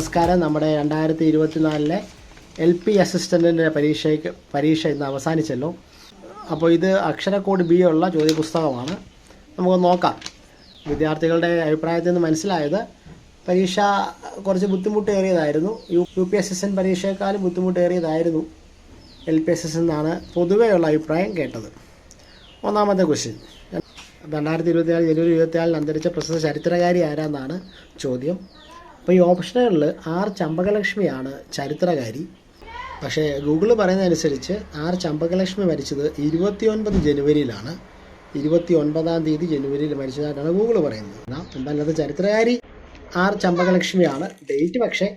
നമസ്കാരം. നമ്മുടെ 2024 LP അസിസ്റ്റൻറ്റിൻ്റെ പരീക്ഷ ഇന്ന് അവസാനിച്ചല്ലോ. അപ്പോൾ ഇത് അക്ഷരക്കോഡ് B ഉള്ള ചോദ്യപുസ്തകമാണ്. നമുക്ക് നോക്കാം. വിദ്യാർത്ഥികളുടെ അഭിപ്രായത്തിൽ നിന്ന് മനസ്സിലായത് പരീക്ഷ കുറച്ച് ബുദ്ധിമുട്ടേറിയതായിരുന്നു. UP അസിസ്റ്റൻറ്റ് പരീക്ഷയെക്കാളും ബുദ്ധിമുട്ടേറിയതായിരുന്നു LP അസിസ്റ്റൻ്റ് എന്നാണ് പൊതുവെയുള്ള അഭിപ്രായം കേട്ടത്. ഒന്നാമത്തെ ക്വസ്റ്റ്യൻ, 2024 ജനുവരി 24 അന്തരിച്ച പ്രസിദ്ധ ചരിത്രകാരി ആരാന്നാണ് ചോദ്യം. അപ്പോൾ ഈ ഓപ്ഷനുകളിൽ R ചമ്പകലക്ഷ്മിയാണ് ചരിത്രകാരി. പക്ഷേ ഗൂഗിൾ പറയുന്നതനുസരിച്ച് R ചമ്പകലക്ഷ്മി മരിച്ചത് 29 ജനുവരിയിലാണ്. 29-ാം തീയതി ജനുവരിയിൽ മരിച്ചതായിട്ടാണ് ഗൂഗിൾ പറയുന്നത്. എന്തായാലും ചരിത്രകാരി R ചമ്പകലക്ഷ്മിയാണ്. ഡേറ്റ് പക്ഷേ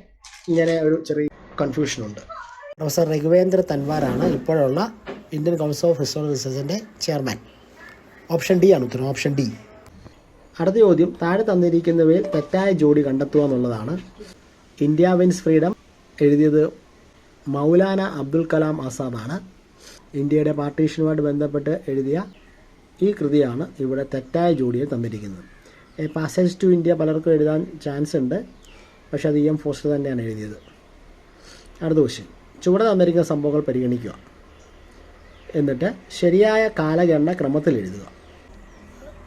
ഇങ്ങനെ ഒരു ചെറിയ കൺഫ്യൂഷനുണ്ട്. പ്രൊഫസർ രഘുവേന്ദ്ര തൻവാറാണ് ഇപ്പോഴുള്ള ഇന്ത്യൻ കൗൺസിൽ ഓഫ് ഹിസ്റ്റോറിക്കൽ റിസർച്ചിൻ്റെ ചെയർമാൻ. ഓപ്ഷൻ ഡി ആണ് ഉത്തരം. Option D. അടുത്ത ചോദ്യം, താഴെ തന്നിരിക്കുന്നവയിൽ തെറ്റായ ജോഡി കണ്ടെത്തുക എന്നുള്ളതാണ്. ഇന്ത്യ വിൻസ് ഫ്രീഡം എഴുതിയത് മൗലാന അബ്ദുൽ കലാം ആസാദാണ്. ഇന്ത്യയുടെ പാർട്ടീഷനുമായിട്ട് ബന്ധപ്പെട്ട് എഴുതിയ ഈ കൃതിയാണ് ഇവിടെ തെറ്റായ ജോഡിയെ തന്നിരിക്കുന്നത്. എ പാസേജ് ടു ഇന്ത്യ പലർക്കും എഴുതാൻ ചാൻസ് ഉണ്ട്, പക്ഷേ അത് EM ഫോസ്റ്റർ തന്നെയാണ് എഴുതിയത്. അടുത്ത ക്വസ്റ്റ്യൻ, ചുവടെ തന്നിരിക്കുന്ന സംഭവങ്ങൾ പരിഗണിക്കുക, എന്നിട്ട് ശരിയായ കാലഗണന ക്രമത്തിൽ എഴുതുക.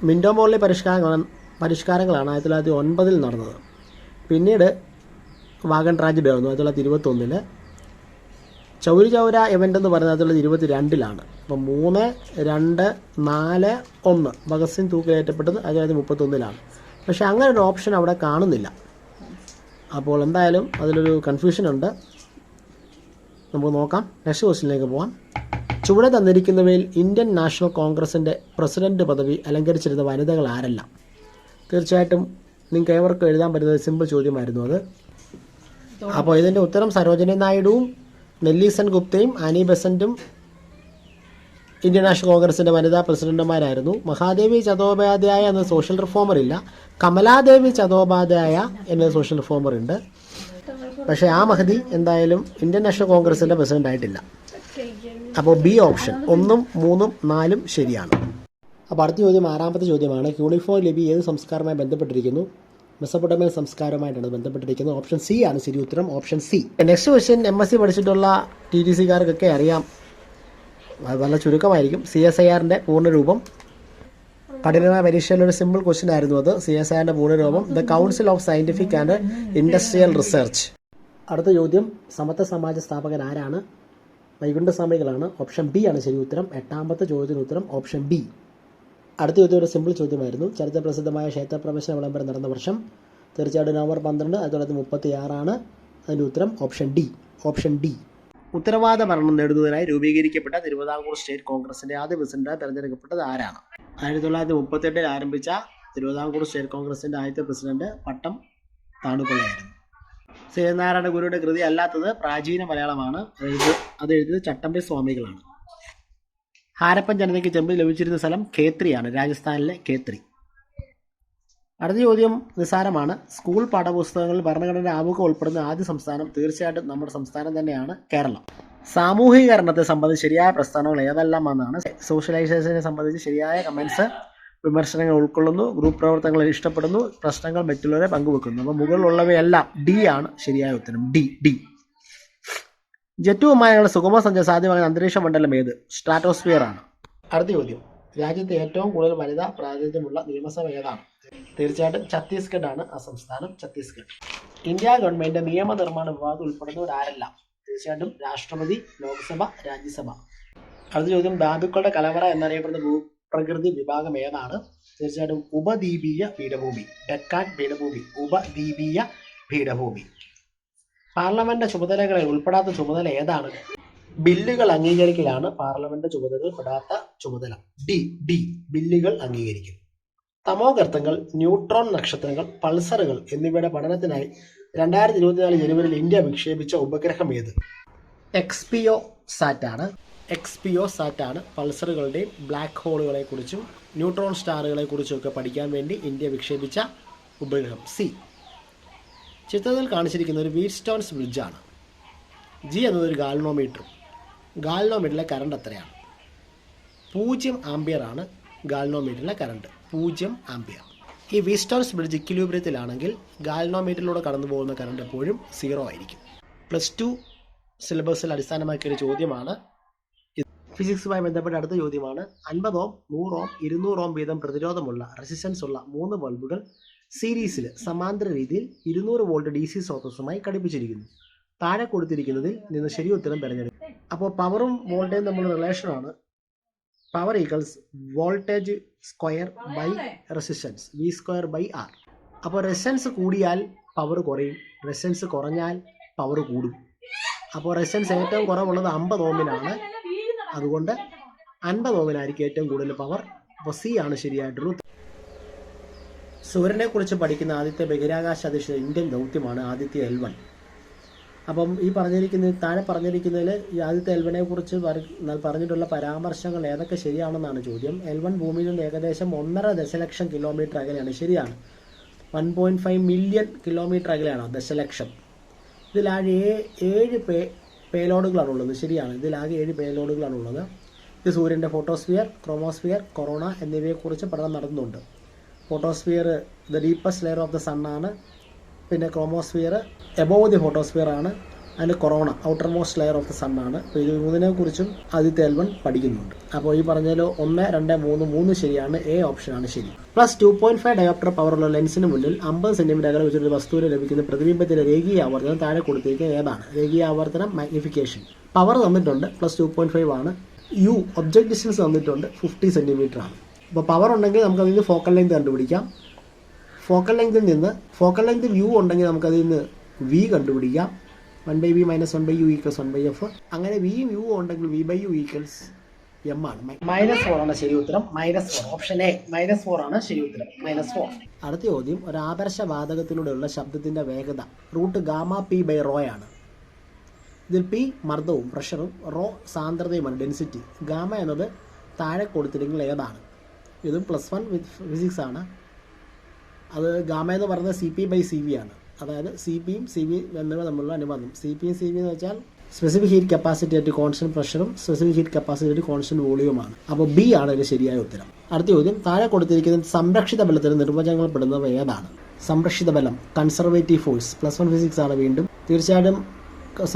മിൻറ്റോ മോർലി പരിഷ്കാരങ്ങളാണ് 1909 നടന്നത്. പിന്നീട് വാഗൺ ട്രാജഡി ആയിരുന്നു 1921. ചൗരി ചൗര ഇവൻ്റ് എന്ന് പറയുന്നത് 1922 അപ്പം 3, 2, 4, 1 ഭഗത് സിംഗ് തൂക്കിലേറ്റപ്പെട്ടത് 1931. പക്ഷേ അങ്ങനെ ഒരു ഓപ്ഷൻ അവിടെ കാണുന്നില്ല. അപ്പോൾ എന്തായാലും അതിലൊരു കൺഫ്യൂഷനുണ്ട്. നമുക്ക് നോക്കാം. നെക്സ്റ്റ് ക്വസ്റ്റ്യനിലേക്ക് പോകാം. ചുവടെ തന്നിരിക്കുന്നവയിൽ ഇന്ത്യൻ നാഷണൽ കോൺഗ്രസിൻ്റെ പ്രസിഡന്റ് പദവി അലങ്കരിച്ചിരുന്ന വനിതകൾ ആരെല്ലാം? തീർച്ചയായിട്ടും നിങ്ങൾക്ക് ഏവർക്കും എഴുതാൻ പറ്റുന്ന സിമ്പിൾ ചോദ്യമായിരുന്നു അത്. അപ്പോൾ ഇതിൻ്റെ ഉത്തരം സരോജിനി നായിഡുവും നെല്ലി സെൻ ഗുപ്തയും ആനി ബെസൻറ്റും ഇന്ത്യൻ നാഷണൽ കോൺഗ്രസിൻ്റെ വനിതാ പ്രസിഡന്റുമാരായിരുന്നു. മഹാദേവി ചതോപാധ്യായ എന്ന സോഷ്യൽ റിഫോമർ ഇല്ല. കമലാദേവി ചതോപാധ്യായ എന്ന സോഷ്യൽ റിഫോമർ ഉണ്ട്. പക്ഷേ ആ മഹതി എന്തായാലും ഇന്ത്യൻ നാഷണൽ കോൺഗ്രസിൻ്റെ പ്രസിഡന്റ് ആയിട്ടില്ല. അപ്പോൾ B ഓപ്ഷൻ 1, 3, 4 ശരിയാണ്. അപ്പോൾ അടുത്ത ചോദ്യം 6ാമത്തെ ചോദ്യമാണ്. ക്യൂണിഫോം ലിപി ഏത് സംസ്കാരവുമായി ബന്ധപ്പെട്ടിരിക്കുന്നു? മെസപ്പൊട്ടേമിയൻ സംസ്കാരവുമായിട്ടാണ് ബന്ധപ്പെട്ടിരിക്കുന്നത്. ഓപ്ഷൻ C ആണ് ശരി ഉത്തരം. Option C. Next question, MSc പഠിച്ചിട്ടുള്ള TTCക്കാർക്കൊക്കെ അറിയാം, അത് നല്ല ചുരുക്കമായിരിക്കും. CSIRൻ്റെ പൂർണ്ണരൂപം. കഠിനമായ പരീക്ഷയിലൊരു സിമ്പിൾ ക്വസ്റ്റ്യൻ ആയിരുന്നു അത്. CSIRൻ്റെ പൂർണ്ണരൂപം the council of scientific and industrial research. അടുത്ത ചോദ്യം, സമത്വ സമാജ സ്ഥാപകൻ ആരാണ്? വൈകുണ്ഠസ്വാമികളാണ്. ഓപ്ഷൻ B ആണ് ശരി ഉത്തരം. 8ാമത്തെ ചോദ്യത്തിന് ഉത്തരം ഓപ്ഷൻ B. അടുത്ത ചോദ്യം ഒരു സിമ്പിൾ ചോദ്യമായിരുന്നു. ചരിത്ര പ്രസിദ്ധമായ ക്ഷേത്രപ്രവേശന വിളംബരം നടന്ന വർഷം? തീർച്ചയായിട്ടും നവംബർ 12, 1936 ആണ്. അതിൻ്റെ ഉത്തരം ഓപ്ഷൻ D. Option D. ഉത്തരവാദ ഭരണം നേടുന്നതിനായി രൂപീകരിക്കപ്പെട്ട തിരുവിതാംകൂർ സ്റ്റേറ്റ് കോൺഗ്രസിൻ്റെ ആദ്യ പ്രസിഡന്റായി തെരഞ്ഞെടുക്കപ്പെട്ടത് ആരാണ്? 1938 ആരംഭിച്ച തിരുവിതാംകൂർ സ്റ്റേറ്റ് കോൺഗ്രസിൻ്റെ ആദ്യത്തെ പ്രസിഡന്റ് പട്ടം താണുപിള്ളയായിരുന്നു. ശ്രീനാരായണ ഗുരുയുടെ കൃതി അല്ലാത്തത് പ്രാചീന മലയാളമാണ്. അത് എഴുതിയത് ചട്ടമ്പി സ്വാമികളാണ്. ഹാരപ്പൻ ജനതയ്ക്ക് ചെമ്പ് ലഭിച്ചിരുന്ന സ്ഥലം ഖേത്രിയാണ്, രാജസ്ഥാനിലെ ഖേത്രി. അടുത്ത ചോദ്യം നിസ്സാരമാണ്. സ്കൂൾ പാഠപുസ്തകങ്ങളിൽ ഭരണഘടനയുടെ ആമുഖം ഉൾപ്പെടുന്ന ആദ്യ സംസ്ഥാനം? തീർച്ചയായിട്ടും നമ്മുടെ സംസ്ഥാനം തന്നെയാണ് കേരളം. സാമൂഹികീകരണത്തെ സംബന്ധിച്ച് ശരിയായ പ്രസ്ഥാനങ്ങൾ ഏതെല്ലാം എന്നാണ്? സോഷ്യലൈസേഷനെ സംബന്ധിച്ച് ശരിയായ കമൻസ്, വിമർശനങ്ങൾ ഉൾക്കൊള്ളുന്നു, ഗ്രൂപ്പ് പ്രവർത്തനങ്ങൾ ഇഷ്ടപ്പെടുന്നു, പ്രശ്നങ്ങൾ മറ്റുള്ളവരെ പങ്കുവെക്കുന്നു. അപ്പോൾ മുകളിലുള്ളവയെല്ലാം D ആണ് ശരിയായ ഉത്തരം. D. ജെറ്റ് വിമാനങ്ങളുടെ സുഗമ സഞ്ചാരം സാധ്യമാകുന്ന അന്തരീക്ഷ മണ്ഡലം ഏത്? സ്ട്രാറ്റോസ്ഫിയർ ആണ്. അടുത്ത ചോദ്യം, രാജ്യത്തെ ഏറ്റവും കൂടുതൽ വനിതാ പ്രാതിനിധ്യമുള്ള നിയമസഭ ഏതാണ്? തീർച്ചയായിട്ടും ഛത്തീസ്ഗഡ് ആണ് ആ സംസ്ഥാനം. ഛത്തീസ്ഗഡ്. ഇന്ത്യ ഗവൺമെന്റ് നിയമനിർമ്മാണ വിഭാഗത്തിൽ ഉൾപ്പെടുന്നവരാരെല്ലാം? തീർച്ചയായിട്ടും രാഷ്ട്രപതി, ലോക്സഭ, രാജ്യസഭ. അടുത്ത ചോദ്യം, ധാതുക്കളുടെ കലവറ എന്നറിയപ്പെടുന്ന ഭൂപ്രകൃതി വിഭാഗം ഏതാണ്? തീർച്ചയായിട്ടും ഉപദ്വീപീയ പീഠഭൂമി, ഡെക്കാൻ പീഠഭൂമി, ഉപദ്വീപീയ പീഠഭൂമി. പാർലമെന്റ് ചുമതലകളിൽ ഉൾപ്പെടാത്ത ചുമതല ഏതാണ്? ബില്ലുകൾ അംഗീകരിക്കലാണ് പാർലമെന്റ് ചുമതലകൾ പെടാത്ത ചുമതല. D. ബില്ലുകൾ അംഗീകരിക്കും. തമോഗർത്തങ്ങൾ, ന്യൂട്രോൺ നക്ഷത്രങ്ങൾ, പൾസറുകൾ എന്നിവയുടെ പഠനത്തിനായി 2024 ജനുവരിയിൽ ഇന്ത്യ വിക്ഷേപിച്ച ഉപഗ്രഹം ഏത്? XPO സാറ്റാണ്. XPO സാറ്റാണ് പൾസറുകളുടെയും ബ്ലാക്ക് ഹോളുകളെ കുറിച്ചും ന്യൂട്രോൺ സ്റ്റാറുകളെ കുറിച്ചും ഒക്കെ പഠിക്കാൻ വേണ്ടി ഇന്ത്യ വിക്ഷേപിച്ച ഉപഗ്രഹം. C. ചിത്രത്തിൽ കാണിച്ചിരിക്കുന്ന ഒരു വീറ്റ് സ്റ്റോൺസ് ബ്രിഡ്ജാണ്. G എന്നതൊരു ഗാൽനോമീറ്ററും. ഗാൽനോമീറ്ററിലെ കറണ്ട് എത്രയാണ്? 0 ആംപിയർ ആണ് ഗാൽനോമീറ്ററിലെ കറണ്ട്. 0 ആംപിയർ. ഈ വീസ്റ്റോൺസ് ബ്രിഡ്ജ് ഇക്വിലിബ്രിയത്തിലാണെങ്കിൽ ഗാൽവനോമീറ്ററിലൂടെ കടന്നു പോകുന്ന കറണ്ട് എപ്പോഴും 0 ആയിരിക്കും. +2 സിലബസിൽ അടിസ്ഥാനമാക്കിയൊരു ചോദ്യമാണ്. ഫിസിക്സുമായി ബന്ധപ്പെട്ട അടുത്ത ചോദ്യമാണ്. 50 ഓം, 100 ഓം, 200 ഓം വീതം പ്രതിരോധമുള്ള റെസിസ്റ്റൻസ് ഉള്ള 3 ബൾബുകൾ സീരീസിൽ സമാന്തര രീതിയിൽ 200 വോൾട്ട് DC സ്രോതസ്സുമായി ഘടിപ്പിച്ചിരിക്കുന്നു. താഴെ കൊടുത്തിരിക്കുന്നതിൽ നിന്ന് ശരി ഉത്തരം തിരഞ്ഞെടുക്കും. അപ്പോൾ പവറും വോൾട്ടേജും തമ്മിലുള്ള റിലേഷനാണ് power equals voltage square by resistance V²/R. അപ്പോൾ റെസിസ്റ്റൻസ് കൂടിയാൽ പവർ കുറയും, റെസിസ്റ്റൻസ് കുറഞ്ഞാൽ പവർ കൂടും. അപ്പോൾ റെസിസ്റ്റൻസ് ഏറ്റവും കുറവുള്ളത് 50 ഓമിനാണ്. അതുകൊണ്ട് 50 ഓമിനായിരിക്കും ഏറ്റവും കൂടുതൽ പവർ. അപ്പോൾ സി ആണ് ശരിയായിട്ടുള്ള ഉത്തരം. സൂര്യനെ കുറിച്ച് പഠിക്കുന്ന ആദ്യത്തെ ബഹിരാകാശ അധിഷ്ഠിത ഇന്ത്യൻ ദൗത്യമാണ് ആദിത്യ L1. അപ്പം ഈ താഴെ പറഞ്ഞിരിക്കുന്നതിൽ ഈ ആദിത്യ L1 കുറിച്ച് പറഞ്ഞിട്ടുള്ള പരാമർശങ്ങൾ ഏതൊക്കെ ശരിയാണെന്നാണ് ചോദ്യം. L1 ഭൂമിയിൽ നിന്ന് ഏകദേശം 1.5 ദശലക്ഷം കിലോമീറ്റർ അകലെയാണ്. ശരിയാണ്. 1.5 മില്യൺ കിലോമീറ്റർ അകലെയാണ് ദശലക്ഷം. ഇതിലാകെ 7 പേലോഡുകളാണുള്ളത്. ശരിയാണ്. ഇതിലാകെ 7 പേലോഡുകളാണുള്ളത്. ഇത് സൂര്യൻ്റെ ഫോട്ടോസ്ഫിയർ, ക്രോമോസ്ഫിയർ, കൊറോണ എന്നിവയെക്കുറിച്ച് പഠനം നടത്തുന്നുണ്ട്. Photosphere the deepest layer of the sun ആണ്. പിന്നെ ക്രോമോസ്ഫിയർ എബോവ് ദി ഫോട്ടോസ്ഫിയർ ആണ്. അതിന് corona outermost layer of the sun ആണ്. അപ്പോൾ ഇത് 3 കുറിച്ചും ആദിത്യ L1 പഠിക്കുന്നുണ്ട്. അപ്പോൾ ഈ പറഞ്ഞതിൽ 1, 2, 3 ശരിയാണ്. എ ഓപ്ഷനാണ് ശരി. പ്ലസ് 2.5 ഡയോപ്റ്റർ പവറുള്ള ലെൻസിന് മുന്നിൽ 50 സെൻറ്റിമീറ്റർ അകലെ വെച്ചൊരു വസ്തുവിന് ലഭിക്കുന്ന പ്രതിബിംബത്തിൻ്റെ രേഖീയ ആവർത്തനം താഴെ കൊടുത്തിരിക്കുന്നത് ഏതാണ്? രേഖീയ ആവർത്തനം മാഗ്നിഫിക്കേഷൻ. പവർ തന്നിട്ടുണ്ട്, പ്ലസ് 2.5 ആണ്. യു ഒബ്ജക്ട് ഡിസ്റ്റൻസ് തന്നിട്ടുണ്ട്, 50 സെൻറ്റിമീറ്റർ ആണ്. അപ്പോൾ പവർ ഉണ്ടെങ്കിൽ നമുക്കതിൽ നിന്ന് ഫോക്കൽ ലെങ്ത് കണ്ടുപിടിക്കാം. ഫോക്കൽ ലെങ്ത് യു ഉണ്ടെങ്കിൽ നമുക്കതിൽ നിന്ന് വി കണ്ടുപിടിക്കാം. 1/v - 1/u = 1/f. അങ്ങനെ വിയും യു ഉണ്ടെങ്കിൽ v/u = m ആണ്. -4 ആണ് ശരി ഉത്തരം. -4 ഓപ്ഷൻ എ -4 ആണ് ശരി ഉത്തരം. -4. അടുത്ത ചോദ്യം. ഒരു ആദർശ വാതകത്തിലൂടെയുള്ള ശബ്ദത്തിന്റെ വേഗത √γp/ρ ആണ്. ഇതിൽ പി മർദ്ദവും പ്രഷറും, റോ സാന്ദ്രതയുമാണ്, ഡെൻസിറ്റി. ഗാമ എന്നത് താഴെ കൊടുത്തിരിക്കുന്നത് ഏതാണ്? ഇതും +1 ഫിസിക്സ് ആണ്. അത് ഗാമ എന്ന് പറയുന്നത് CP/CV ആണ്. അതായത് CPയും CV എന്നിവ തമ്മിലുള്ള അനുബന്ധം. CPയും CV എന്ന് വെച്ചാൽ സ്പെസിഫിക് ഹീറ്റ് കപ്പാസിറ്റി ആയിട്ട് കോൺസ്റ്റന്റ് പ്രഷറും സ്പെസിഫിക് ഹീറ്റ് കപ്പാസിറ്റി ആയിട്ട് കോൺസ്റ്റന്റ് വോളിയുമാണ്. അപ്പോൾ ബി ആണ് ഇതിന് ശരിയായ ഉത്തരം. അടുത്ത ചോദ്യം. താഴെ കൊടുത്തിരിക്കുന്ന സംരക്ഷിത ബലത്തിന് നിർവചനങ്ങൾപ്പെടുന്നവ ഏതാണ്? സംരക്ഷിത ബലം കൺസർവേറ്റീവ് ഫോഴ്സ്. +1 ഫിസിക്സ് ആണ് വീണ്ടും. തീർച്ചയായിട്ടും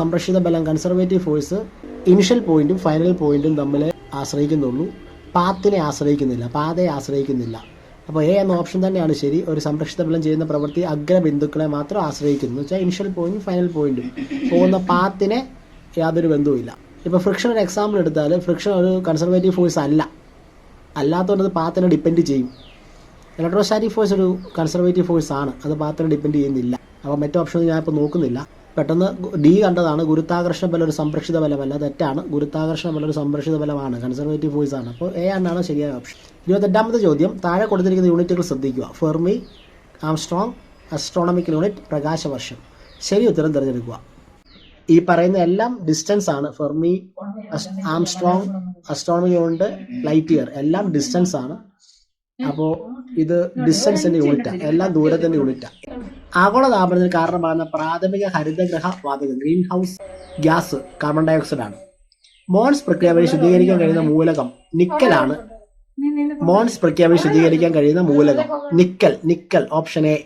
സംരക്ഷിത ബലം കൺസർവേറ്റീവ് ഫോഴ്സ് ഇനിഷ്യൽ പോയിന്റും ഫൈനൽ പോയിന്റും തമ്മിൽ ആശ്രയിക്കുന്നുള്ളൂ. പാത്തിനെ ആശ്രയിക്കുന്നില്ല. അപ്പോൾ എ എന്ന ഓപ്ഷൻ തന്നെയാണ് ശരി. ഒരു സംരക്ഷിത ബലം ചെയ്യുന്ന പ്രവൃത്തി അഗ്രബിന്ദുക്കളെ മാത്രം ആശ്രയിക്കുന്നു. എന്ന് വെച്ചാൽ ഇനിഷ്യൽ പോയിന്റും ഫൈനൽ പോയിന്റും പോകുന്ന പാത്തിനെ യാതൊരു ബന്ധവുമില്ല. ഇപ്പോൾ ഫ്രിക്ഷൻ ഒരു എക്സാമ്പിൾ എടുത്താൽ ഫ്രിക്ഷൻ ഒരു കൺസർവേറ്റീവ് ഫോഴ്സ് അല്ലാത്തതുകൊണ്ട് പാത്തിനെ ഡിപ്പെൻഡ് ചെയ്യും. ഇലക്ട്രോസ്റ്റാറ്റിക് ഫോഴ്സ് ഒരു കൺസർവേറ്റീവ് ഫോഴ്സ് ആണ്, അത് പാത്തിനെ ഡിപ്പെൻഡ് ചെയ്യുന്നില്ല. അപ്പോൾ മറ്റു ഓപ്ഷൻ ഞാനിപ്പോൾ നോക്കുന്നില്ല. പെട്ടെന്ന് ഡി കണ്ടതാണ്. ഗുരുത്വാകർഷണ ബലം ഒരു സംരക്ഷിത ബലമല്ല, തെറ്റാണ്. ഗുരുത്വാകർഷണ ബലം ഒരു സംരക്ഷിത ബലമാണ്, കൺസർവേറ്റീവ് ഫോഴ്സ് ആണ്. അപ്പോൾ എ ആണ് ശരിയായ ഓപ്ഷൻ. 28ാമത്തെ ചോദ്യം. താഴെ കൊടുത്തിരിക്കുന്ന യൂണിറ്റുകൾ ശ്രദ്ധിക്കുക. ഫെർമി, ആംസ്ട്രോങ്, അസ്ട്രോണമിക്കൽ യൂണിറ്റ്, പ്രകാശവർഷം. ശരി ഉത്തരം തിരഞ്ഞെടുക്കുക. ഈ പറയുന്ന എല്ലാം ഡിസ്റ്റൻസ് ആണ്. Fermi, angstrom, astronomical unit, light year എല്ലാം ഡിസ്റ്റൻസ് ആണ്. അപ്പോൾ ഇത് ഡിസ്റ്റൻസിന്റെ യൂണിറ്റാണ്, എല്ലാം ദൂരത്തിന്റെ യൂണിറ്റാണ്. ആഗോളതാപനത്തിന് കാരണമാകുന്ന പ്രാഥമിക ഹരിതഗ്രഹ വാതകം green house gas carbon dioxide ആണ്. മോൺസ് പ്രക്രിയ വഴി ശുദ്ധീകരിക്കാൻ കഴിയുന്ന മൂലകം നിക്കലാണ്. Nickel option A.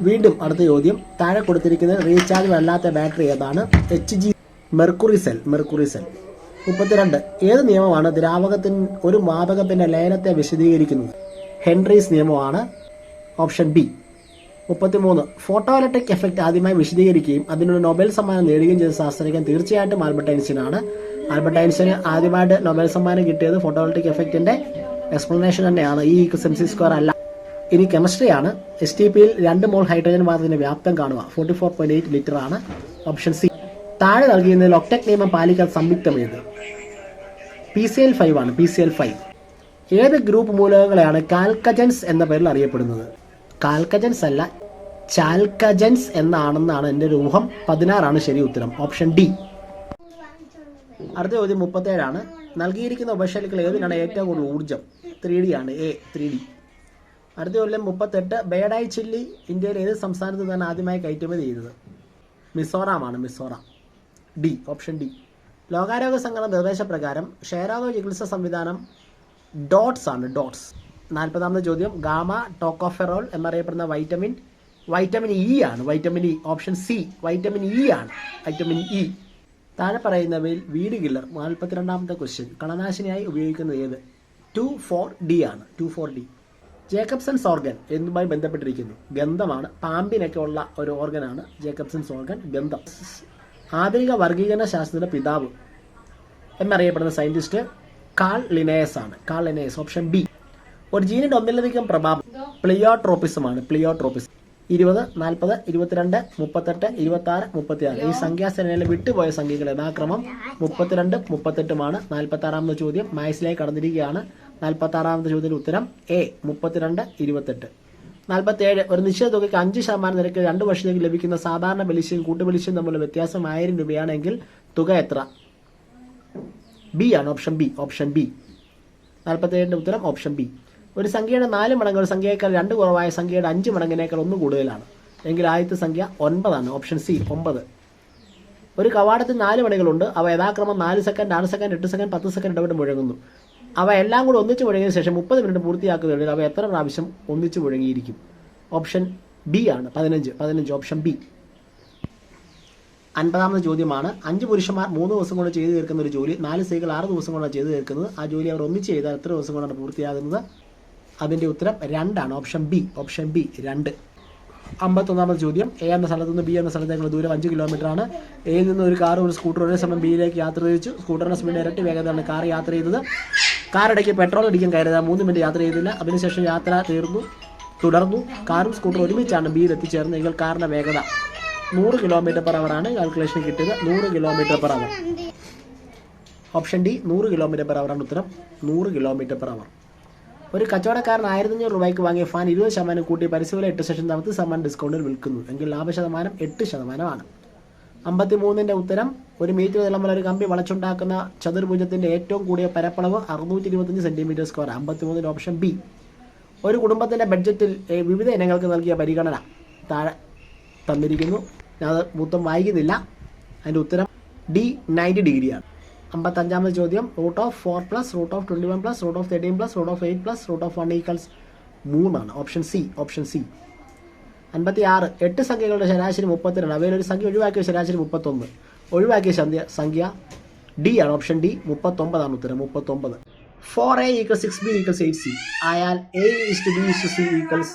വീണ്ടും അടുത്ത ചോദ്യം. താഴെ കൊടുത്തിരിക്കുന്നത് റീചാർജ് അല്ലാത്ത ബാറ്ററി ഏതാണ്? HG mercury cell. 32. ഏത് നിയമമാണ് ഒരു വാതകത്തിന്റെ ലയനത്തെ വിശദീകരിക്കുന്നത്? ഹെൻറീസ് നിയമമാണ്. Option B. 33. Photo electric effect ആദ്യമായി വിശദീകരിക്കുകയും അതിനൊരു നൊബേൽ സമ്മാനം നേടുകയും ചെയ്ത ശാസ്ത്രജ്ഞൻ തീർച്ചയായിട്ടും ആൽബർട്ട് ഐൻസ്റ്റീനാണ്. ആൽബർട്ട് ഐൻസ്റ്റീന് ആദ്യമായിട്ട് നൊബേൽ സമ്മാനം കിട്ടിയത് ഫോട്ടോ ഇലക്ട്രിക് എഫക്റ്റിന്റെ എക്സ്പ്ലനേഷൻ തന്നെയാണ്. E=mc² അല്ല. ഇനി കെമിസ്ട്രിയാണ്. STPയിൽ 2 മോൾ ഹൈഡ്രജൻ വാതകത്തിന്റെ വ്യാപ്തം കാണുക. 44.8 ലിറ്റർ ആണ്. Option C. താഴെ നൽകിയിരുന്നതിൽ ഒക്ടെക് നിയമം പാലിക്കാൻ സംയുക്തം ഏത്? PCl5 ആണ്. PCl5. ഏത് ഗ്രൂപ്പ് മൂലകങ്ങളെയാണ് കാൽക്കജൻസ് എന്ന പേരിൽ അറിയപ്പെടുന്നത്? കാൽക്കജൻസ് അല്ല, ചാൽക്കജൻസ് എന്നാണെന്നാണ് എൻ്റെ ഒരു ഊഹം. 16 ആണ് ശരി ഉത്തരം. Option D. അടുത്ത ചോദ്യം 37 ആണ്. നൽകിയിരിക്കുന്ന ഉപശൈലികൾ ഏതിനാണ് ഏറ്റവും കൂടുതൽ ഊർജ്ജം? 3D ആണ്. A 3D. അടുത്ത ചോദ്യം 38. ബേഡായി ചില്ലി ഇന്ത്യയിലെ ഏത് സംസ്ഥാനത്ത് നിന്നാണ് ആദ്യമായി കയറ്റുമതി ചെയ്തത്? മിസോറാമാണ്. ഡി. Option D. ലോകാരോഗ്യ സംഘടന നിർദ്ദേശപ്രകാരം ക്ഷയരോഗ ചികിത്സാ സംവിധാനം ഡോട്ട്സ് ആണ്. 40ാമത്തെ ചോദ്യം, ഗാമ ടോക്കോഫെറോൾ എന്നറിയപ്പെടുന്ന വൈറ്റമിൻ ഇ ആണ്. Vitamin E, option C vitamin E ആണ്. Vitamin E. താഴെ പറയുന്നവയിൽ വീഡ് കില്ലർ 42ാമത്തെ ക്വസ്റ്റ്യൻ കളനാശിനിയായി ഉപയോഗിക്കുന്നത് ഏത്? 2,4-D ആണ്. 2,4-D. ജേക്കബ്സൺസ് ഓർഗൻ എന്തുമായി ബന്ധപ്പെട്ടിരിക്കുന്നു? ഗന്ധമാണ്. പാമ്പിനൊക്കെ ഉള്ള ഒരു ഓർഗനാണ് ജേക്കബ്സൺസ് ഓർഗൻ, ഗന്ധം. ആധുനിക വർഗീകരണ ശാസ്ത്രത്തിന്റെ പിതാവ് എന്നറിയപ്പെടുന്ന സയന്റിസ്റ്റ് കാൾ ലിനേയസ് ആണ്. Carl Linnaeus, option B. ഒരു ജീനിന്റെ ഒന്നിലധികം പ്രഭാവം പ്ലിയോട്രോപ്പിസം ആണ്. പ്ലിയോട്രോപ്പിസം. 20, 40, 22, 38, 26, 36 ഈ സംഖ്യാശ്രേണിയിൽ വിട്ടുപോയ സംഖ്യകൾ യഥാക്രമം 32, 38 46ാമത്തെ ചോദ്യം മാത്സിലേക്ക് കടന്നിരിക്കുകയാണ്. 46ാമത്തെ ചോദ്യത്തിന് ഉത്തരം എ 32, 28. 47, ഒരു നിശ്ചിത തുകയ്ക്ക് 5% നിരക്കിൽ 2 വർഷത്തേക്ക് ലഭിക്കുന്ന സാധാരണ പലിശയും കൂട്ടുപലിശയും തമ്മിലുള്ള വ്യത്യാസം 1000 രൂപയാണെങ്കിൽ തുക എത്ര? ബി ആണ്. Option B. Option B. 47ന്റെ ഉത്തരം ഓപ്ഷൻ ബി. ഒരു സംഖ്യയുടെ 4 മടങ്ങ് ഒരു സംഖ്യയേക്കാൾ 2 കുറവായ സംഖ്യയുടെ 5 മടങ്ങിനേക്കാൾ 1 കൂടുതലാണ് എങ്കിൽ ആദ്യത്തെ സംഖ്യ 9 ആണ്. Option C 9. ഒരു കവാടത്തിൽ 4 മണികളുണ്ട്. അവ യഥാക്രമം 4 സെക്കൻഡ്, 6 സെക്കൻഡ്, 8 സെക്കൻഡ്, 10 സെക്കൻഡ് ഇടവിട്ട് മുഴങ്ങുന്നു. അവ എല്ലാം കൂടി ഒന്നിച്ച് മുഴങ്ങിയ ശേഷം 30 മിനിറ്റ് പൂർത്തിയാക്കുന്നതിൽ അവ എത്ര പ്രാവശ്യം ഒന്നിച്ച് മുഴങ്ങിയിരിക്കും? ഓപ്ഷൻ ബി ആണ്. 15. Option B. 50ാമത്തെ ചോദ്യമാണ്, 5 പുരുഷന്മാർ 3 ദിവസം കൊണ്ട് ചെയ്തു തീർക്കുന്ന ഒരു ജോലി 4 സ്ത്രീകൾ 6 ദിവസം കൊണ്ടാണ് ചെയ്തു തീർക്കുന്നത്. ആ ജോലി അവർ ഒന്നിച്ച് ചെയ്താൽ എത്ര ദിവസം കൊണ്ടാണ് പൂർത്തിയാകുന്നത്? അതിന്റെ ഉത്തരം 2 ആണ്. Option B. Option B 2. 51ാമത്തെ ചോദ്യം, എ എന്ന സ്ഥലത്ത് നിന്ന് ബി എന്ന സ്ഥലത്തേക്കുള്ള ദൂരം 5 കിലോമീറ്റർ ആണ്. എയിൽ നിന്ന് ഒരു കാർ ഒരു സ്കൂട്ടർ ഒരേ സമയം ബിയിലേക്ക് യാത്ര തിരിച്ചു. സ്കൂട്ടറിന്റെ സ്പീഡ് ഇരട്ടി വേഗതയാണ് കാർ യാത്ര ചെയ്തത്. കാർ ഇടയ്ക്ക് പെട്രോൾ അടിക്കാൻ കയറിയത് 3 മിനിറ്റ് യാത്ര ചെയ്തില്ല. അതിനുശേഷം യാത്ര തുടർന്നു. കാറും സ്കൂട്ടറും ഒരുമിച്ചാണ് ബിയിൽ എത്തിച്ചേർന്നത്. എങ്കിൽ കാറിന്റെ വേഗത 100 km/h ആണ്. കാൽക്കുലേഷൻ കിട്ടിയത് 100 km/h. ഓപ്ഷൻ ഡി 100 km/h ആണ് ഉത്തരം. 100 km/h. ഒരു കച്ചവടക്കാരൻ 1500 രൂപയ്ക്ക് വാങ്ങിയ ഫാൻ 20% കൂട്ടി പരസ്യവില 8% 10% ഡിസ്കൗണ്ടിൽ വിൽക്കുന്നു എങ്കിൽ ലാഭശതമാനം 8% ആണ്. 53ന്റെ ഉത്തരം, ഒരു മീറ്റർ നീളമുള്ള ഒരു കമ്പി വളച്ചുണ്ടാക്കുന്ന ചതുർഭുജത്തിന്റെ ഏറ്റവും കൂടിയ പരപ്പളവ് 625 സെന്റിമീറ്റർ സ്ക്വയർ. 53ന്റെ ഓപ്ഷൻ ബി. ഒരു കുടുംബത്തിന്റെ ബഡ്ജറ്റിൽ വിവിധ ഇനങ്ങൾക്ക് നൽകിയ പരിഗണന താഴെ തന്നിരിക്കുന്നു. ഞാൻ അത് മൊത്തം വായിക്കുന്നില്ല. അതിന്റെ ഉത്തരം ഡി 90 ഡിഗ്രിയാണ്. 55ാമത്തെ ചോദ്യം, √4 + √21 + √13 + √8 + √1 = 3 ആണ്. Option C. Option C. 56, 8 സംഖ്യകളുടെ ശരാശരി 32. അവയിൽ ഒരു സംഖ്യ ഒഴിവാക്കിയ ശരാശരി 31. ഒഴിവാക്കിയ സംഖ്യ ഡി ആണ്. ഓപ്ഷൻ ഡി 39 ആണ് ഉത്തരം. 39. 4a = 6b = 8c ആയാൽ a:b:c =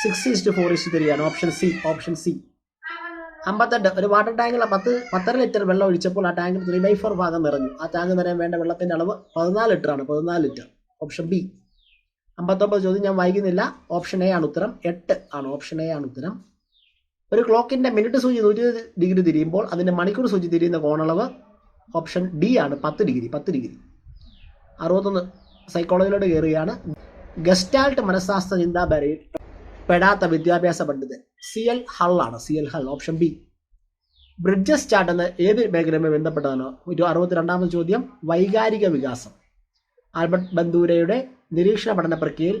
6:4:3 ആണ്. Option C. Option C. 58, ഒരു വാട്ടർ ടാങ്കിലെ 10 ലിറ്റർ വെള്ളം ഒഴിച്ചപ്പോൾ ആ ടാങ്കിൽ 3/4 ഭാഗം നിറഞ്ഞു. ആ ടാങ്ക് നിറയാൻ വേണ്ട വെള്ളത്തിന്റെ അളവ് 14 ലിറ്റർ ആണ്. 14 ലിറ്റർ. Option B. 59 ചോദ്യം ഞാൻ വായിക്കുന്നില്ല. ഓപ്ഷൻ എ ആണ് ഉത്തരം. 8 ആണ്. ഓപ്ഷൻ എ ആണ് ഉത്തരം. ഒരു ക്ലോക്കിന്റെ മിനിറ്റ് സൂചി 120 ഡിഗ്രി തിരിയുമ്പോൾ അതിന്റെ മണിക്കൂർ സൂചി തിരിയുന്ന കോണളവ് ഓപ്ഷൻ ഡി ആണ്. 10 ഡിഗ്രി. 10 ഡിഗ്രി. 61, സൈക്കോളജിയിലോട്ട് കയറുകയാണ്. ഗസ്റ്റാൾട്ട് മനഃശാസ്ത്ര ചിന്താധാരയിൽ പെടാത്ത വിദ്യാഭ്യാസ പണ്ഡിതൻ CL ഹൾ ആണ്. CL Hull. Option B. Bridges chart എന്ന ഏത് മേഖലയുമായി ബന്ധപ്പെട്ടതാണ്? 62ാമത്തെ ചോദ്യം, വൈകാരിക വികാസം. ആൽബർട്ട് ബന്ദൂരയുടെ നിരീക്ഷണ പഠന പ്രക്രിയയിൽ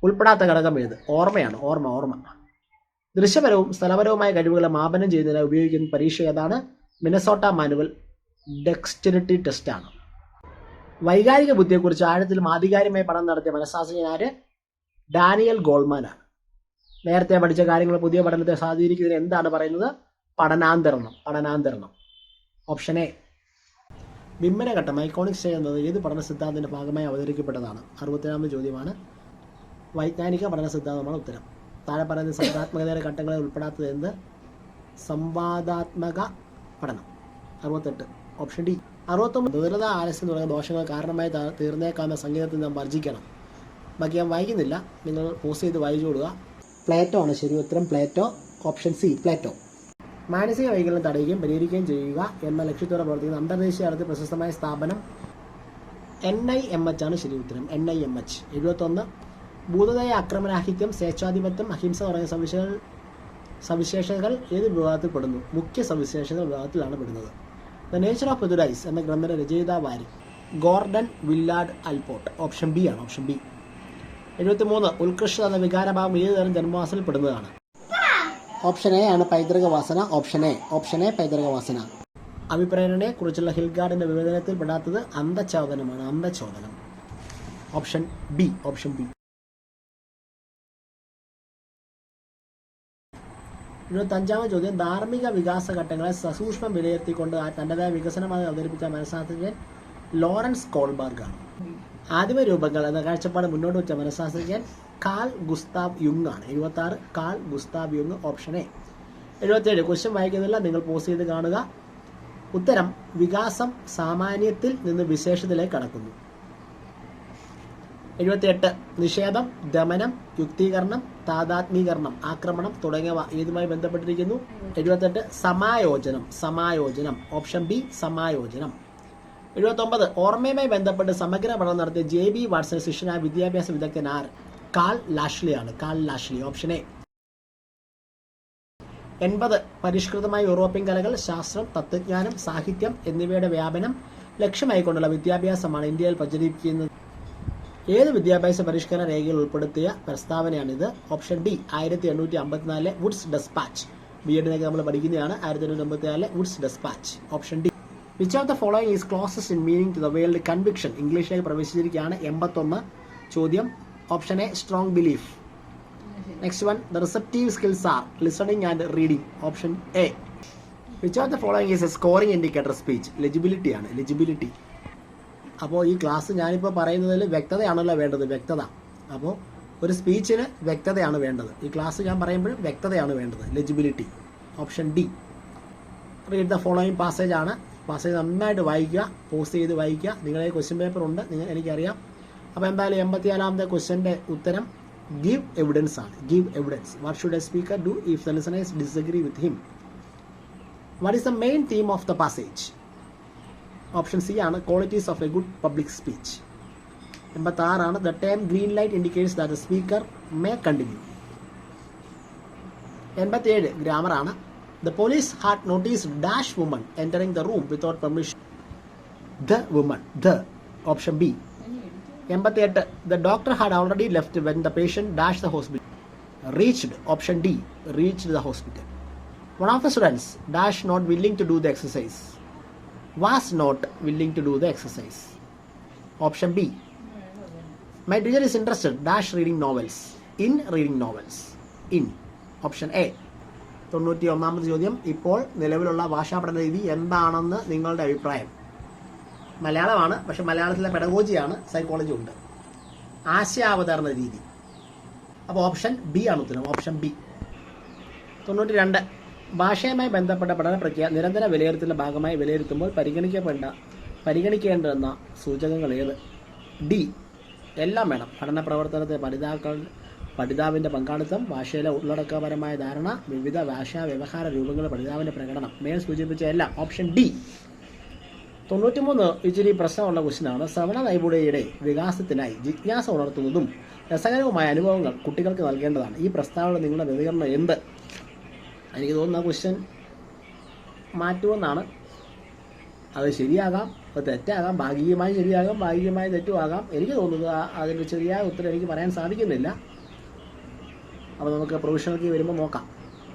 ഉൾപ്പെടാത്ത ഘടകം ഏത്? ഓർമ്മയാണ്. ഓർമ്മ. ദൃശ്യപരവും സ്ഥലപരവുമായ കഴിവുകളെ മാപനം ചെയ്യുന്നതിനായി ഉപയോഗിക്കുന്ന പരീക്ഷ ഏതാണ്? മിനസോട്ട മാനുവൽ ഡെക്സ്റ്റിറിറ്റി ടെസ്റ്റ് ആണ്. വൈകാരിക ബുദ്ധിയെക്കുറിച്ച് ആഴത്തിലും ആധികാരികമായി പഠനം നടത്തിയ മനഃശാസ്ത്രജ്ഞനാര്? ഡാനിയൽ ഗോൾമാൻ ആണ്. നേരത്തെ പഠിച്ച കാര്യങ്ങൾ പുതിയ പഠനത്തെ സ്വാധീനിക്കുന്നതിന് എന്താണ് പറയുന്നത്? പഠനാന്തരണം. Option A. വിമ്മനഘട്ടം ഐക്കോണിക് സ്റ്റേജ് എന്നത് ഏത് പഠന സിദ്ധാന്തത്തിന്റെ ഭാഗമായി അവതരിക്കപ്പെട്ടതാണ്? 67ാമത്തെ ചോദ്യമാണ്. വൈജ്ഞാനിക പഠന സിദ്ധാന്തമാണ് ഉത്തരം. താഴെ പറയുന്ന സംവാദാത്മകതയുടെ ഘട്ടങ്ങളെ ഉൾപ്പെടാത്തത് എന്ത്? സംവാദാത്മക പഠനം. 68. Option D. 69, ദുർലത, ആലസ്യം തുടങ്ങിയ ദോഷങ്ങൾ കാരണമായി തീർന്നേക്കാവുന്ന സംഗീതത്തിൽ നാം വർജിക്കണം. ബാക്കി ഞാൻ വായിക്കുന്നില്ല. നിങ്ങൾ പോസ് ചെയ്ത് വായിച്ചു കൊടുക്കുക. പ്ലേറ്റോ ആണ് ശരി ഉത്തരം. പ്ലേറ്റോ. Option C. പ്ലേറ്റോ. മാനസിക വൈകല്യം തടയുകയും പരിഹരിക്കുകയും ചെയ്യുക എന്ന ലക്ഷ്യത്തോടെ പ്രവർത്തിക്കുന്ന അന്തർദേശീയ തലത്തിൽ പ്രശസ്തമായ സ്ഥാപനം NIMH ആണ് ശരി ഉത്തരം. NIMH. 71, ഭൂതദയ, അക്രമരാഹിത്യം, സ്വേച്ഛാധിപത്യം, അഹിംസ തുടങ്ങിയ സവിശേഷതകൾ ഏത് വിഭാഗത്തിൽ പെടുന്നു? മുഖ്യ സവിശേഷതകൾ വിഭാഗത്തിലാണ് പെടുന്നത്. ദ നേച്ചർ ഓഫ് പെതുരൈസ് എന്ന ഗ്രന്ഥ രചയിതാവാര്? Gordon Willard Allport. Option B ആണ്. Option B. 73, ഉത്കൃഷ്ടത എന്ന വികാരഭാവം ഏത് തരം ജന്മവാസനയിൽ പെടുന്നതാണ്? ഓപ്ഷൻ എ ആണ് പൈതൃക വാസന. ഓപ്ഷൻ എ പൈതൃക വാസന. അഭിപ്രേരണയെ കുറിച്ചുള്ള ഹിൽഗാർഡിന്റെ വിവേചനത്തിൽ പെടാത്തത് അന്ധചോദനമാണ്. Option B. 25-ാമത്തെ ചോദ്യം, ധാർമ്മിക വികാസ ഘട്ടങ്ങളെ സസൂക്ഷ്മം വിലയിരുത്തിക്കൊണ്ട് തൻ്റെതായ വികസനമായി അവതരിപ്പിച്ച മനഃശാസ്ത്രജ്ഞൻ ലോറൻസ് കോൾബർഗ് ആണ്. ആദിമ രൂപങ്ങൾ എന്ന കാഴ്ചപ്പാട് മുന്നോട്ട് വെച്ച മനഃശാസ്ത്രജ്ഞൻ കാൾ ഗുസ്താവ് യുങ് ആണ്. 76 കാൾ ഗുസ്താവ് യുങ്, ഓപ്ഷൻ എ. 77 ക്വസ്റ്റ്യൻ വായിക്കുന്നില്ല, നിങ്ങൾ പോസ് ചെയ്ത് കാണുക. ഉത്തരം വികാസം സാമാന്യത്തിൽ നിന്ന് വിശേഷത്തിലേക്ക് കടക്കുന്നു. 78 നിഷേധം, ദമനം, യുക്തീകരണം, താദാത്മീകരണം, ആക്രമണം തുടങ്ങിയവ ഏതുമായി ബന്ധപ്പെട്ടിരിക്കുന്നു? 78 സമായോജനം, ഓപ്ഷൻ ബി സമായോജനം. 79 ഓർമ്മയുമായി ബന്ധപ്പെട്ട് സമഗ്ര പഠനം നടത്തിയ JB വാട്സൺ ശിഷ്യനായ വിദ്യാഭ്യാസ വിദഗ്ധൻ ആർ? കാൾ ലാഷ്ലി ആണ്. Karl Lashley, option A. 80 പരിഷ്കൃതമായ യൂറോപ്യൻ കലകൾ, ശാസ്ത്രം, തത്വജ്ഞാനം, സാഹിത്യം എന്നിവയുടെ വ്യാപനം ലക്ഷ്യമായിക്കൊണ്ടുള്ള വിദ്യാഭ്യാസമാണ് ഇന്ത്യയിൽ പ്രചരിപ്പിക്കുന്നത്. ഏത് വിദ്യാഭ്യാസ പരിഷ്കരണ രേഖയിൽ ഉൾപ്പെടുത്തിയ പ്രസ്താവനയാണിത്? Option D 1854 Wood's Despatch. B.Ed നമ്മൾ പഠിക്കുന്നതാണ്. 1854 Wood's Despatch, option D. Which of the following is closest in meaning to the world? Conviction. ഇംഗ്ലീഷിലേക്ക് പ്രവേശിച്ചിരിക്കുകയാണ്. 81 ചോദ്യം, option A strong belief. Next one, the receptive skills are listening and reading, option A. Which of the following is a scoring indicator speech? Legibility ആണ്, legibility. അപ്പോൾ ഈ class ഞാനിപ്പോൾ പറയുന്നതിൽ വ്യക്തതയാണല്ലോ വേണ്ടത്, വ്യക്തത. അപ്പോൾ ഒരു സ്പീച്ചിന് വ്യക്തതയാണ് വേണ്ടത്. ഈ ക്ലാസ് ഞാൻ പറയുമ്പോഴും വ്യക്തതയാണ് വേണ്ടത്, legibility, option D. Read the following passage ആണ്. പാസേജ് നന്നായിട്ട് വായിക്കുക, പോസ്റ്റ് ചെയ്ത് വായിക്കുക. നിങ്ങളുടെ ക്വസ്റ്റ്യൻ പേപ്പർ ഉണ്ട്, എനിക്കറിയാം. അപ്പോൾ എന്തായാലും 84-ാമത്തെ ക്വസ്റ്റ്യൻ്റെ ഉത്തരം ഗിവ് എവിഡൻസ് ആണ്. Give evidence. What should a speaker do if the listeners disagree with him? What is the main theme of the passage? Option C ആണ് qualities of a good public speech. 86 ആണ് the term green light indicates that the speaker may continue. 87 grammar ആണ്. The police had notice dash woman entering the room without permission. The woman, the, option B. 88 the doctor had already left when the patient dash the hospital. Reached, option D, reached the hospital. One of the students dash not willing to do the exercise. Was not willing to do the exercise. Option B. My teacher is interested dash reading novels. In reading novels. In. Option A. 91-ാമത്തെ ചോദ്യം, ഇപ്പോൾ നിലവിലുള്ള ഭാഷാ പഠന രീതി എന്താണെന്ന് നിങ്ങളുടെ അഭിപ്രായം? മലയാളമാണ്, പക്ഷെ മലയാളത്തിലെ പെഡഗോജിയാണ്, സൈക്കോളജി ഉണ്ട്. ആശയാവതരണ രീതി. അപ്പോൾ ഓപ്ഷൻ ബി ആണ് ഉത്തരം, ഓപ്ഷൻ ബി. 92 ഭാഷയുമായി ബന്ധപ്പെട്ട പഠന പ്രക്രിയ നിരന്തര വിലയിരുത്തലിന്റെ ഭാഗമായി വിലയിരുത്തുമ്പോൾ പരിഗണിക്കേണ്ടെന്ന സൂചകങ്ങൾ ഏത്? ഡി എല്ലാം വേണം. പഠന പ്രവർത്തനത്തെ പഠിതാവിൻ്റെ പങ്കാളിത്തം, ഭാഷയിലെ ഉള്ളടക്കപരമായ ധാരണ, വിവിധ ഭാഷാ വ്യവഹാര രൂപങ്ങളുടെ പഠിതാവിൻ്റെ പ്രകടനം, മേൽ സൂചിപ്പിച്ച എല്ലാം, ഓപ്ഷൻ ഡി. 93 ഇച്ചിരി പ്രശ്നമുള്ള ക്വസ്റ്റ്യനാണ്. ശ്രവണ നൈപുണ്യയുടെ വികാസത്തിനായി ജിജ്ഞാസ ഉണർത്തുന്നതും രസകരവുമായ അനുഭവങ്ങൾ കുട്ടികൾക്ക് നൽകേണ്ടതാണ്. ഈ പ്രസ്താവന നിങ്ങളുടെ പ്രതികരണം എന്ത്? എനിക്ക് തോന്നുന്ന ക്വസ്റ്റ്യൻ മാറ്റുമെന്നാണ്. അത് ശരിയാകാം, അത് തെറ്റാകാം, ഭാഗികമായി ശരിയാകാം, ഭാഗികമായി തെറ്റുമാകാം. എനിക്ക് തോന്നുന്നത് അതിൻ്റെ ശരിയായ ഉത്തരം എനിക്ക് പറയാൻ സാധിക്കുന്നില്ല. അപ്പോൾ നമുക്ക് പ്രൊവിഷണൽ കീ വരുമ്പോൾ നോക്കാം.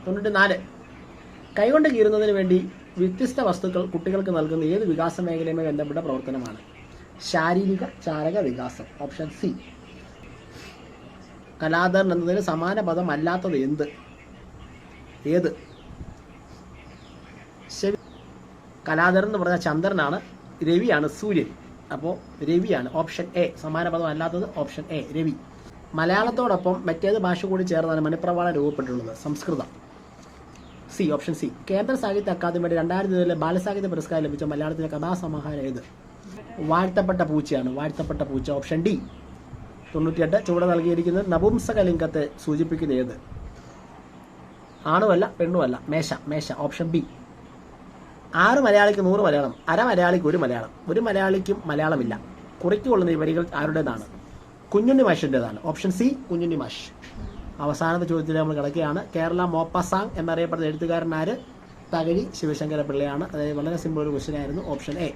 94 കൈകൊണ്ട് കീറുന്നതിന് വേണ്ടി വ്യത്യസ്ത വസ്തുക്കൾ കുട്ടികൾക്ക് നൽകുന്ന ഏത് വികാസ മേഖലയുമായി ബന്ധപ്പെട്ട പ്രവർത്തനമാണ്? ശാരീരിക ചാലക വികാസം, ഓപ്ഷൻ സി. കലാധരൻ എന്നതിന് സമാന പദം അല്ലാത്തത് എന്ത്? ഏത്? ശരി, കലാധരൻ എന്ന് പറഞ്ഞാൽ ചന്ദ്രനാണ്, രവിയാണ് സൂര്യൻ. അപ്പോൾ രവിയാണ്, ഓപ്ഷൻ എ. സമാന പദം അല്ലാത്തത് ഓപ്ഷൻ എ, രവി. മലയാളത്തോടൊപ്പം മറ്റേത് ഭാഷ കൂടി ചേർന്നാണ് മണിപ്രവാളം രൂപപ്പെട്ടിട്ടുള്ളത്? സംസ്കൃതം, സി, ഓപ്ഷൻ സി. കേന്ദ്ര സാഹിത്യ അക്കാദമിയുടെ 2020 ബാലസാഹിത്യ പുരസ്കാരം ലഭിച്ച മലയാളത്തിലെ കഥാസമാഹാരം ഏത്? വാഴ്ത്തപ്പെട്ട പൂച്ചയാണ്, വാഴ്ത്തപ്പെട്ട പൂച്ച, ഓപ്ഷൻ ഡി. 98 ചുവടെ നൽകിയിരിക്കുന്നത് നപുംസകലിംഗത്തെ സൂചിപ്പിക്കുന്ന ഏത്? ആണുമല്ല പെണ്ണുമല്ല, മേശ, മേശ, ഓപ്ഷൻ ബി. 6 മലയാളിക്ക് 100 മലയാളം, അര മലയാളിക്ക് 1 മലയാളം, ഒരു മലയാളിക്കും മലയാളമില്ല. കുറിക്കുകൊള്ളുന്ന ഈ വരികൾ ആരുടേതാണ്? കുഞ്ഞുണ്ണി മാഷിൻ്റെതാണ്, ഓപ്ഷൻ സി, കുഞ്ഞുണ്ണി മാഷ്. അവസാനത്തെ ചോദ്യത്തിൽ നമ്മൾ കിടക്കുകയാണ്. കേരള മോപ്പസാങ് എന്നറിയപ്പെടുന്ന എഴുത്തുകാരനാര്? തകഴി ശിവശങ്കര പിള്ളയാണ്. അതായത് വളരെ സിമ്പിൾ ഒരു ക്വസ്റ്റ്യൻ ആയിരുന്നു, ഓപ്ഷൻ എ.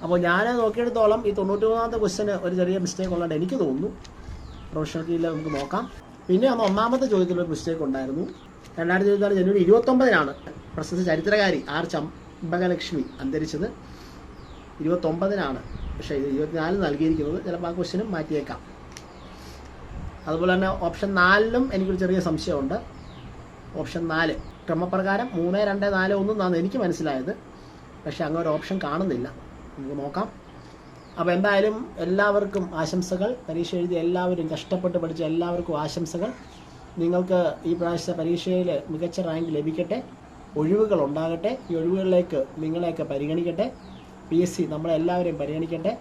അപ്പോൾ ഞാൻ നോക്കിയെടുത്തോളം ഈ 93-ാമത്തെ ക്വസ്റ്റ്യന് ഒരു ചെറിയ മിസ്റ്റേക്ക് ഉള്ളതായിട്ട് എനിക്ക് തോന്നുന്നു. പ്രൊഫഷണൽ കീഴിൽ നമുക്ക് നോക്കാം. പിന്നെ ഒന്നാമത്തെ ചോദ്യത്തിലൊരു മിസ്റ്റേക്ക് ഉണ്ടായിരുന്നു. 2024 ജനുവരി 29-നാണ് പ്രശസ്ത ചരിത്രകാരി ആർ ചമ്പകലക്ഷ്മി അന്തരിച്ചത്. 29-നാണ്, പക്ഷേ ഇത് 24 നൽകിയിരിക്കുന്നത്. ചിലപ്പോൾ ആ ക്വസ്റ്റ്യനും മാറ്റിയേക്കാം. അതുപോലെ തന്നെ ഓപ്ഷൻ 4-ലും എനിക്കൊരു ചെറിയ സംശയമുണ്ട്. ഓപ്ഷൻ 4 ക്രമപ്രകാരം 3, 2, 4, 1 എന്നാണ് എനിക്ക് മനസ്സിലായത്. പക്ഷേ അങ്ങനെ ഒരു ഓപ്ഷൻ കാണുന്നില്ല. നമുക്ക് നോക്കാം. അപ്പോൾ എന്തായാലും എല്ലാവർക്കും ആശംസകൾ. പരീക്ഷ എഴുതി എല്ലാവരും കഷ്ടപ്പെട്ട് പഠിച്ച എല്ലാവർക്കും ആശംസകൾ. നിങ്ങൾക്ക് ഈ പ്രാവശ്യത്തെ പരീക്ഷയിൽ മികച്ച റാങ്ക് ലഭിക്കട്ടെ. ഒഴിവുകൾ ഉണ്ടാകട്ടെ. ഈ ഒഴിവുകളിലേക്ക് നിങ്ങളെയൊക്കെ പരിഗണിക്കട്ടെ. PSC നമ്മളെല്ലാവരെയും പരിഗണിക്കട്ടെ.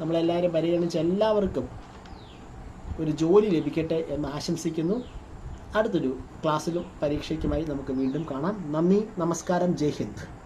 നമ്മളെല്ലാവരും പരിഗണിച്ച എല്ലാവർക്കും ഒരു ജോലി ലഭിക്കട്ടെ എന്ന് ആശംസിക്കുന്നു. അടുത്തൊരു ക്ലാസ്സിലും പരീക്ഷയ്ക്കുമായി നമുക്ക് വീണ്ടും കാണാം. നന്ദി, നമസ്കാരം, ജയ് ഹിന്ദ്.